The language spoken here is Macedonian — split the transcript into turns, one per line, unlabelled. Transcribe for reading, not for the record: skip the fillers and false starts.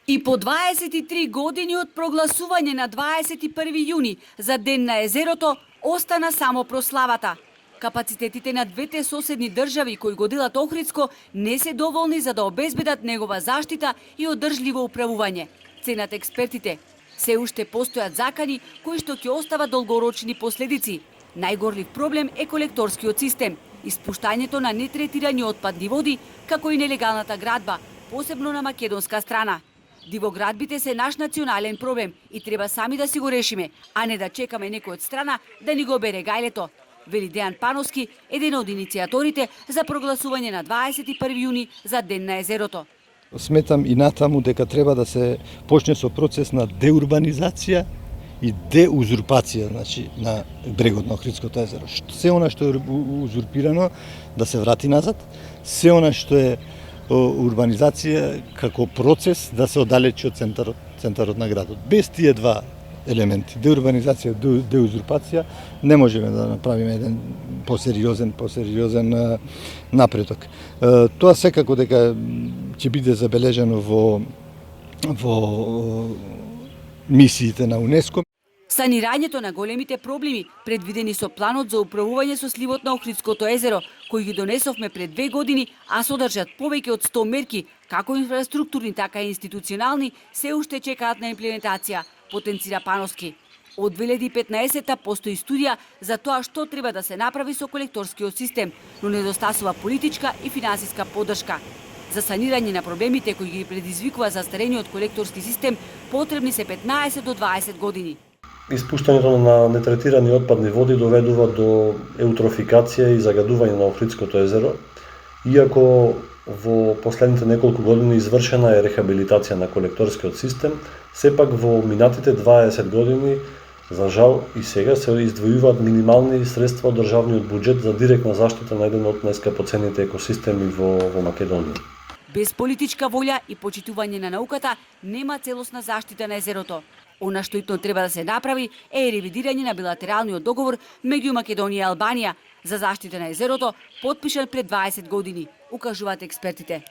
И по 23 години од прогласување на 21 јуни за Ден на езерото, остана само прославата. Капацитетите на двете соседни држави кои го делат Охридско не се доволни за да обезбедат негова заштита и одржливо управување. Ценат експертите. Се уште постојат закани кои што ќе остават долгорочни последици. Најгорлив проблем е колекторскиот систем, испуштањето на нетретирани отпадни води, како и нелегалната градба, посебно на македонска страна. Дивоградбите се наш национален проблем и треба сами да си го решиме, а не да чекаме некој од страна да ни го бере гајлето, вели Дејан Пановски, еден од иницијаторите за прогласување на 21 јуни за Ден на езерото.
Сметам и натаму дека треба да се почне со процес на деурбанизација и деузурпација, значи, на брегот на Охридското езеро. Се она што е узурпирано да се врати назад, се она што е урбанизација како процес да се оддалечи од центарот на градот. Без тие два елементи, деурбанизација и деузурпација, не можеме да направиме еден посериозен напредок. Тоа секако дека ќе биде забележано во мисиите на УНЕСКО.
Санирањето на големите проблеми, предвидени со планот за управување со сливот на Охридското езеро, кој ги донесовме пред 2 години, а содржат повеќе од 100 мерки, како инфраструктурни, така и институционални, се уште чекаат на имплементација, потенцира Пановски. Од 2015 постои студија за тоа што треба да се направи со колекторскиот систем, но недостасува политичка и финансиска поддршка. За санирање на проблемите кои ги предизвикува застарениот колекторски систем, потребни се 15 до 20 години.
Испуштањето на нетретирани отпадни води доведува до еутрофикација и загадување на Охридското езеро, иако во последните неколку години извршена е рехабилитација на колекторскиот систем, сепак во минатите 20 години, за жал и сега се издвојуваат минимални средства од државниот буџет за директна заштита на еден од најскапоценните екосистеми во Македонија.
Без политичка волја и почитување на науката нема целосна заштита на езерото. Она што итно треба да се направи е ревидирање на билатералниот договор меѓу Македонија и Албанија за заштита на езерото, потпишан пред 20 години, укажуваат експертите.